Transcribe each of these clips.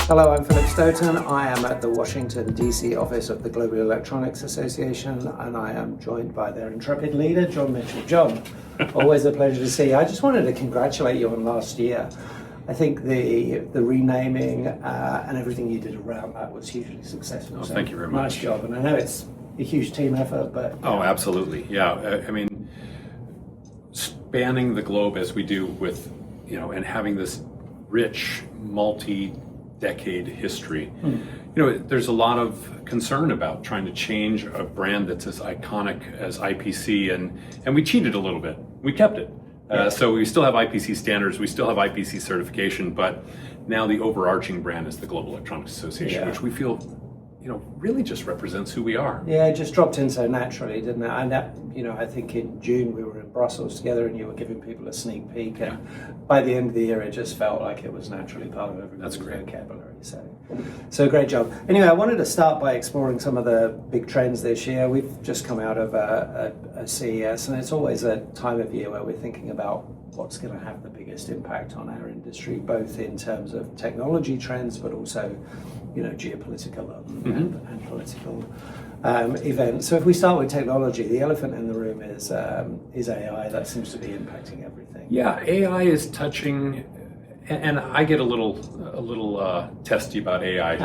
Hello, I'm Philip Stoughton. I am at the Washington, D.C. office of the Global Electronics Association, and I am joined by their intrepid leader, John Mitchell. John, always a pleasure to see you. I just wanted to congratulate you on last year. I think the renaming and everything you did around that was hugely successful. Oh, so thank you very much. Nice job, and I know it's a huge team effort, but... Oh, absolutely, yeah. I mean, spanning the globe as we do with, and having this rich, multi-decade history, there's a lot of concern about trying to change a brand that's as iconic as IPC, and we cheated a little bit. We kept it. So we still have IPC standards, we still have IPC certification, but now the overarching brand is the Global Electronics Association, which we feel, really just represents who we are. Yeah, it just dropped in so naturally, didn't it? And that, I think in June we were in Brussels together and you were giving people a sneak peek, and by the end of the year it just felt like it was naturally part of everybody's vocabulary. So great job. Anyway, I wanted to start by exploring some of the big trends this year. We've just come out of a CES, and it's always a time of year where we're thinking about what's going to have the biggest impact on our industry, both in terms of technology trends, but also, geopolitical and political events. So if we start with technology, the elephant in the room is AI. That seems to be impacting everything. Yeah, AI is touching, and I get a little testy about AI.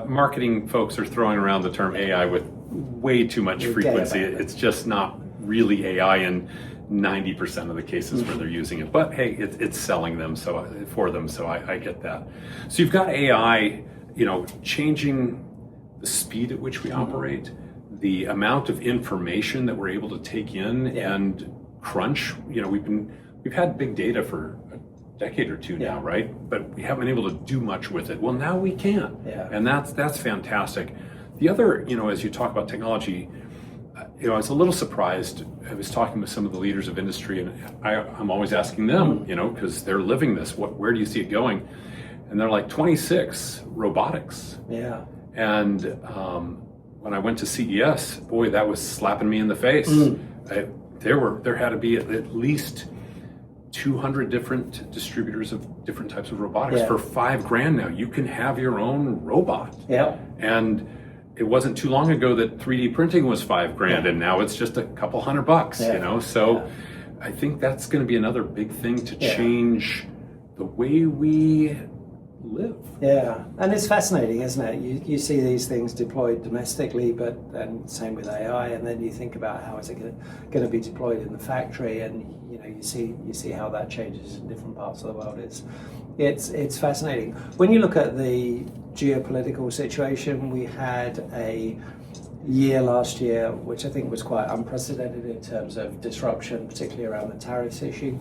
Marketing folks are throwing around the term AI with way too much frequency. It's just not really AI in 90% of the cases where they're using it. But hey, it's selling them for them, so I get that. So you've got AI, changing the speed at which we operate, the amount of information that we're able to take in and crunch. We've had big data for a decade or two now, right? But we haven't been able to do much with it. Well, now we can, and that's fantastic. The other, as you talk about technology, I was a little surprised. I was talking with some of the leaders of industry, and I'm always asking them, because they're living this. Where do you see it going? And they're like, 26, robotics. Yeah. And when I went to CES, boy, that was slapping me in the face. There had to be at least 200 different distributors of different types of robotics for $5,000 now. You can have your own robot. Yeah. And it wasn't too long ago that 3D printing was $5,000, and now it's just a couple $100, So I think that's going to be another big thing to change the way we live. Yeah, and it's fascinating, isn't it? You see these things deployed domestically, and same with AI, and then you think about how is it going to be deployed in the factory, and you see how that changes in different parts of the world. It's fascinating. When you look at the geopolitical situation, we had a year last year which I think was quite unprecedented in terms of disruption, particularly around the tariffs issue.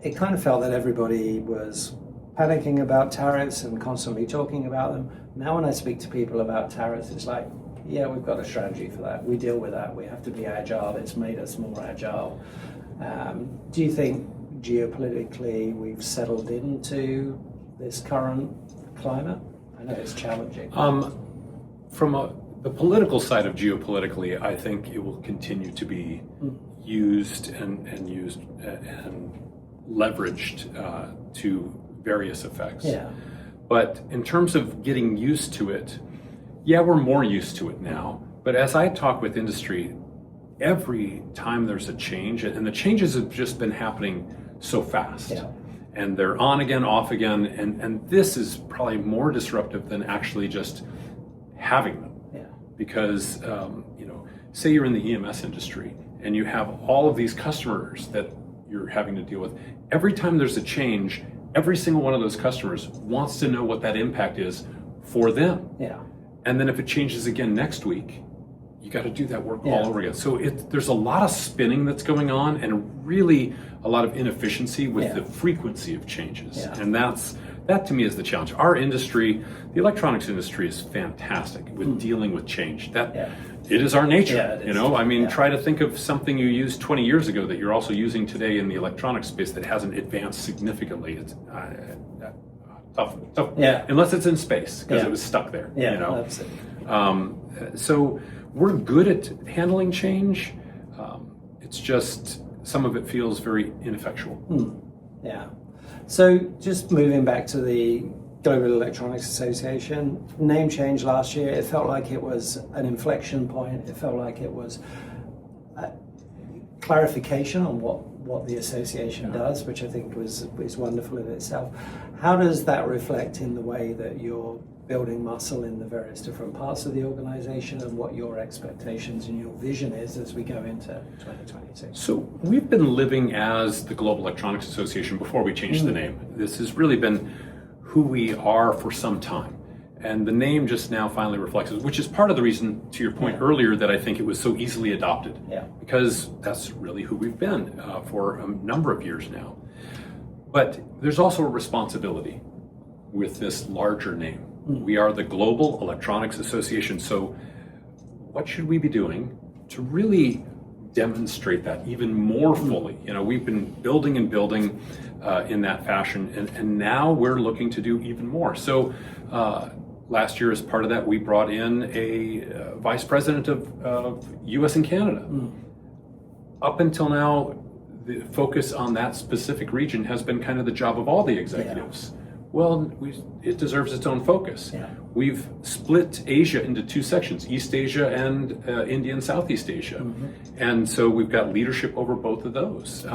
It kind of felt that everybody was panicking about tariffs and constantly talking about them. Now when I speak to people about tariffs, it's like, yeah, we've got a strategy for that. We deal with that. We have to be agile. It's made us more agile. Do you think geopolitically we've settled into this current climate? I know it's challenging. From the political side of geopolitically, I think it will continue to be used and used and leveraged to various effects. Yeah. But in terms of getting used to it, we're more used to it now. But as I talk with industry, every time there's a change, and the changes have just been happening so fast. Yeah. And they're on again, off again, and this is probably more disruptive than actually just having them. Yeah. Because say you're in the EMS industry and you have all of these customers that you're having to deal with. Every time there's a change, every single one of those customers wants to know what that impact is for them. Yeah. And then if it changes again next week, you got to do that work all over again. So there's a lot of spinning that's going on, and really a lot of inefficiency with the frequency of changes. Yeah. And that to me is the challenge. Our industry, the electronics industry, is fantastic with dealing with change. It is our nature. Try to think of something you used 20 years ago that you're also using today in the electronics space that hasn't advanced significantly. It's tough. Unless it's in space, because it was stuck there. So we're good at handling change. It's just some of it feels very ineffectual. Yeah. So just moving back to the Global Electronics Association, name change last year. It felt like it was an inflection point. It felt like it was a clarification on what the association does, which I think is wonderful in itself. How does that reflect in the way that you're building muscle in the various different parts of the organization, and what your expectations and your vision is as we go into 2022? So we've been living as the Global Electronics Association before we changed the name. This has really been who we are for some time. And the name just now finally reflects it, which is part of the reason, to your point earlier, that I think it was so easily adopted. Yeah. Because that's really who we've been for a number of years now. But there's also a responsibility with this larger name. We are the Global Electronics Association. So what should we be doing to really demonstrate that even more fully? You know, we've been building and building in that fashion, and now we're looking to do even more. So last year, as part of that, we brought in a vice president of US and Canada. Up until now, the focus on that specific region has been kind of the job of all the executives. Well, it deserves its own focus. We've split Asia into two sections, East Asia and India and Southeast Asia. And so we've got leadership over both of those.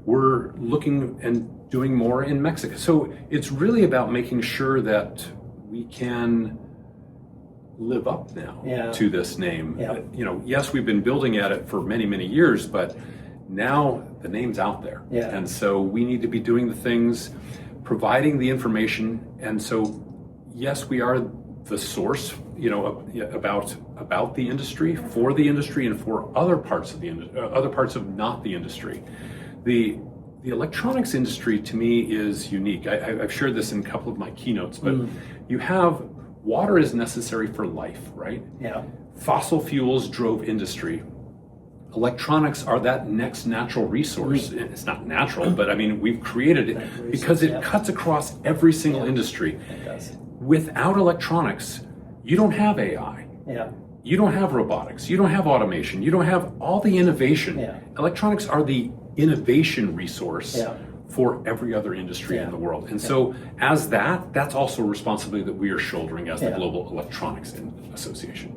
We're looking and doing more in Mexico. So it's really about making sure that we can live up now to this name. You know, yes, we've been building at it for many, many years, but now the name's out there. And so we need to be doing the things, providing the information. And so, yes, we are the source, you know, about the industry, for the industry, and for other parts of other parts of not the industry. The electronics industry, to me, is unique. I've shared this in a couple of my keynotes, but you have water is necessary for life, right? Fossil fuels drove industry. Electronics are that next natural resource. It's not natural, but I mean, we've created it because it cuts across every single industry. It does. Without electronics, you don't have AI. You don't have robotics. You don't have automation. You don't have all the innovation. Electronics are the innovation resource for every other industry in the world. And so as that's also a responsibility that we are shouldering as the Global Electronics Association.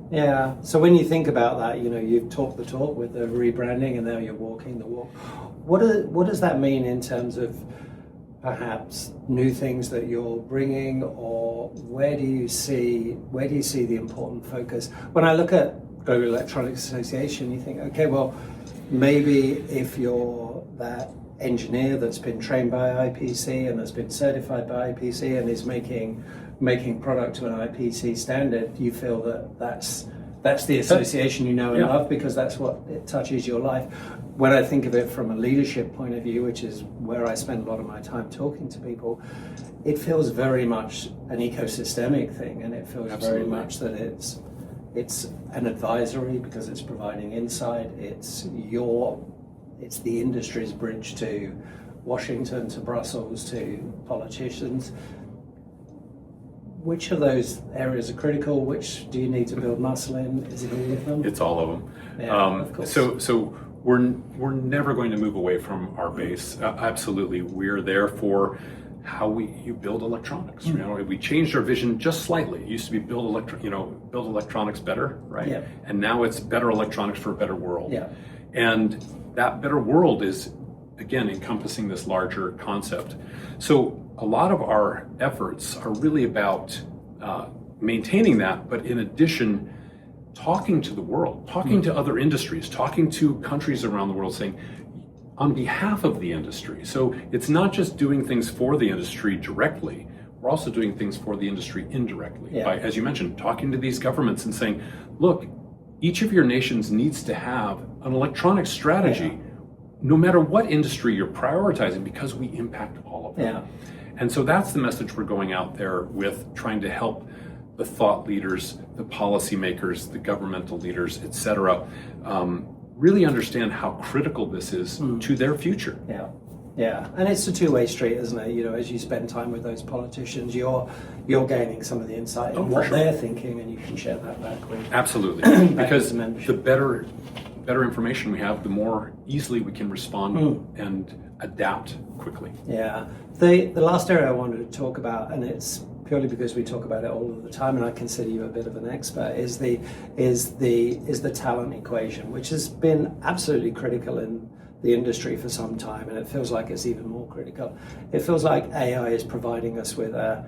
So when you think about that, you know, you've talked the talk with the rebranding, and now you're walking the walk. What does that mean in terms of perhaps new things that you're bringing, or where do you see the important focus? When I look at Global Electronics Association, you think, okay, well, maybe if you're that engineer that's been trained by IPC and has been certified by IPC and is making product to an IPC standard, you feel that that's the association you know and love, because that's what it touches your life. When I think of it from a leadership point of view, which is where I spend a lot of my time talking to people, it feels very much an ecosystemic thing, and it feels very much that it's an advisory because it's providing insight. It's the industry's bridge to Washington, to Brussels, to politicians. Which of those areas are critical? Which do you need to build muscle in? Is it all of them? It's all of them. Of course. So we're never going to move away from our base. Absolutely, we're there for how you build electronics. You know, we changed our vision just slightly. It used to be build electronics better, right? And now it's better electronics for a better world. And that better world is, again, encompassing this larger concept. So a lot of our efforts are really about maintaining that, but in addition, talking to the world, talking to other industries, talking to countries around the world, saying, on behalf of the industry. So it's not just doing things for the industry directly, we're also doing things for the industry indirectly. By, as you mentioned, talking to these governments and saying, look, each of your nations needs to have an electronic strategy, no matter what industry you're prioritizing, because we impact all of them. And so that's the message we're going out there with, trying to help the thought leaders, the policymakers, the governmental leaders, et cetera, really understand how critical this is to their future. And it's a two-way street, isn't it? You know, as you spend time with those politicians, you're gaining some of the insight in what they're thinking, and you can share that back with. Absolutely, because the better information we have, the more easily we can respond and adapt quickly. The last area I wanted to talk about, and it's purely because we talk about it all of the time, and I consider you a bit of an expert, is the talent equation, which has been absolutely critical in the industry for some time, and it feels like it's even more critical. It feels like AI is providing us with a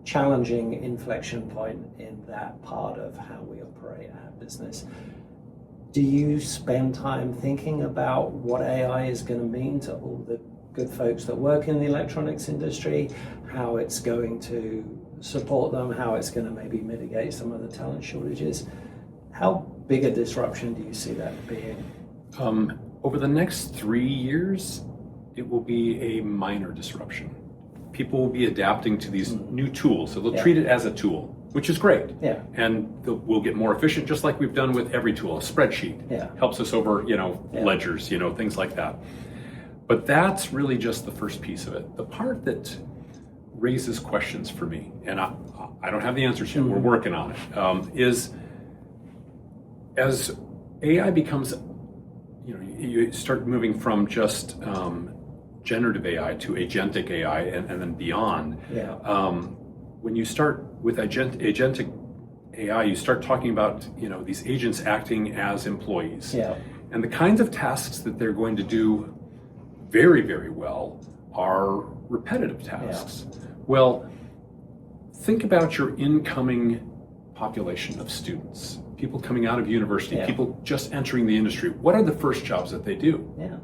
challenging inflection point in that part of how we operate our business. Do you spend time thinking about what AI is going to mean to all the good folks that work in the electronics industry, how it's going to support them, how it's going to maybe mitigate some of the talent shortages? How big a disruption do you see that being? Over the next 3 years, it will be a minor disruption. People will be adapting to these new tools, so they'll treat it as a tool, which is great. Yeah. And we'll get more efficient, just like we've done with every tool. A spreadsheet helps us over, ledgers, things like that. But that's really just the first piece of it. The part that raises questions for me, and I don't have the answers yet, we're working on it, is as AI becomes, you start moving from just generative AI to agentic AI and then beyond. Yeah. When you start with agentic AI, you start talking about these agents acting as employees. Yeah. And the kinds of tasks that they're going to do very, very well are repetitive tasks. Yeah. Well, think about your incoming population of students, people coming out of university, people just entering the industry. What are the first jobs that they do? Yeah,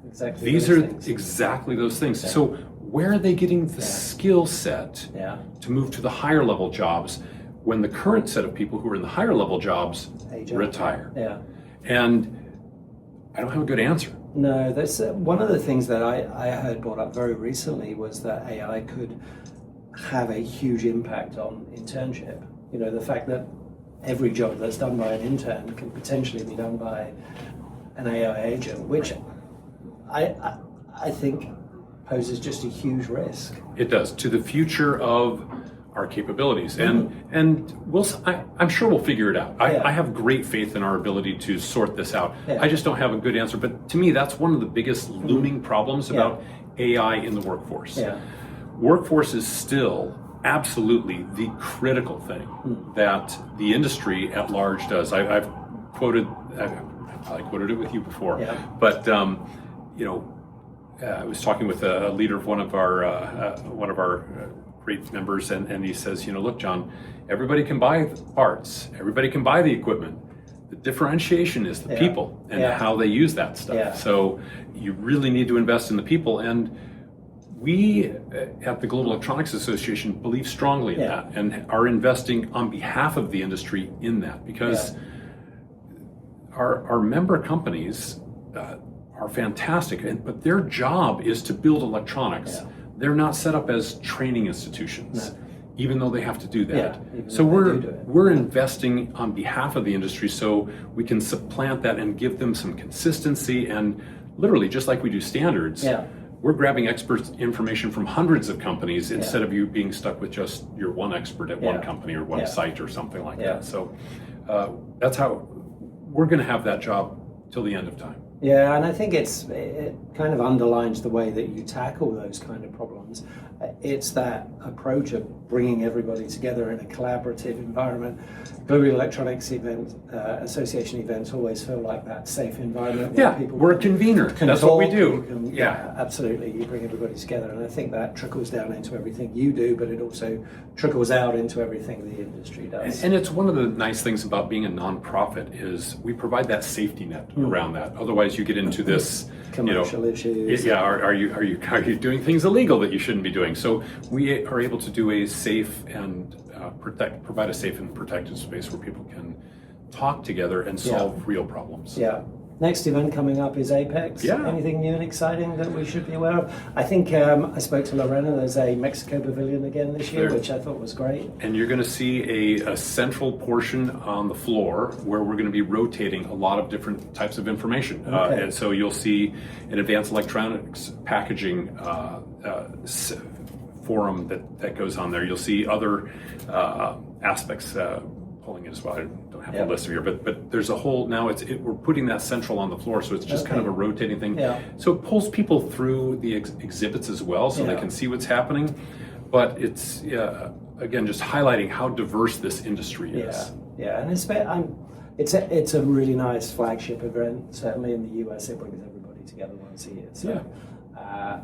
exactly. These are exactly those things. Yeah. So where are they getting the skill set to move to the higher level jobs when the current set of people who are in the higher level jobs retire? Yeah. And I don't have a good answer. No, that's one of the things that I heard brought up very recently was that AI could have a huge impact on internship. The fact that every job that's done by an intern can potentially be done by an AI agent, which I think poses just a huge risk. It does, to the future of our capabilities. And I'm sure we'll figure it out. I have great faith in our ability to sort this out. Yeah. I just don't have a good answer. But to me, that's one of the biggest looming problems about AI in the workforce. Yeah. Workforce is still absolutely the critical thing that the industry at large does. I've quoted it with you before, but I was talking with a leader of one of our great members, and he says, look, John, everybody can buy parts, everybody can buy the equipment. The differentiation is the people and how they use that stuff. Yeah. So you really need to invest in the people, and we at the Global Electronics Association believe strongly in that and are investing on behalf of the industry in that, because our member companies are fantastic, but their job is to build electronics. Yeah. They're not set up as training institutions, even though they have to do that. So we're investing on behalf of the industry so we can supplant that and give them some consistency, and literally just like we do standards, we're grabbing expert information from hundreds of companies instead of you being stuck with just your one expert at one company or one site or something like that. So that's how we're going to have that job till the end of time. Yeah, and I think it kind of underlines the way that you tackle those kind of problems. It's that approach of bringing everybody together in a collaborative environment. Global Electronics Association events always feel like that safe environment. Where people we're a convener. That's what we do. Absolutely. You bring everybody together, and I think that trickles down into everything you do, but it also trickles out into everything the industry does. And it's one of the nice things about being a nonprofit is we provide that safety net around that. Otherwise, you get into this commercial issues. Yeah, are you doing things illegal that you shouldn't be doing? So we are able to do a safe and provide a safe and protected space where people can talk together and solve real problems. Yeah. Next event coming up is Apex. Yeah. Anything new and exciting that we should be aware of? I think I spoke to Lorena. There's a Mexico pavilion again this year, which I thought was great. And you're going to see a central portion on the floor where we're going to be rotating a lot of different types of information. And so you'll see an advanced electronics packaging forum that goes on there. You'll see other aspects pulling it as well. I don't have a list here, but there's a whole, now we're putting that central on the floor, so it's just kind of a rotating thing. Yeah. So it pulls people through the exhibits as well, so they can see what's happening. But it's again, just highlighting how diverse this industry is. Yeah, and it's a really nice flagship event. Certainly in the US, it brings everybody together once a year. So,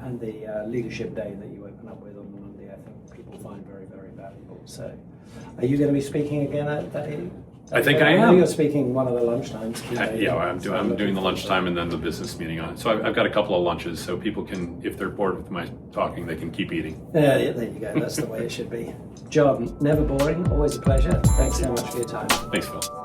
and the leadership day that you open up with on Monday, I think people find very, very valuable. So, are you going to be speaking again at that? I think I know am. You're speaking one of the lunchtimes. I'm doing the lunchtime and then the business meeting on it. So I've got a couple of lunches, so people can, if they're bored with my talking, they can keep eating. Yeah, there you go. That's the way it should be. John, never boring, always a pleasure. Thanks so much for your time. Thanks, Phil.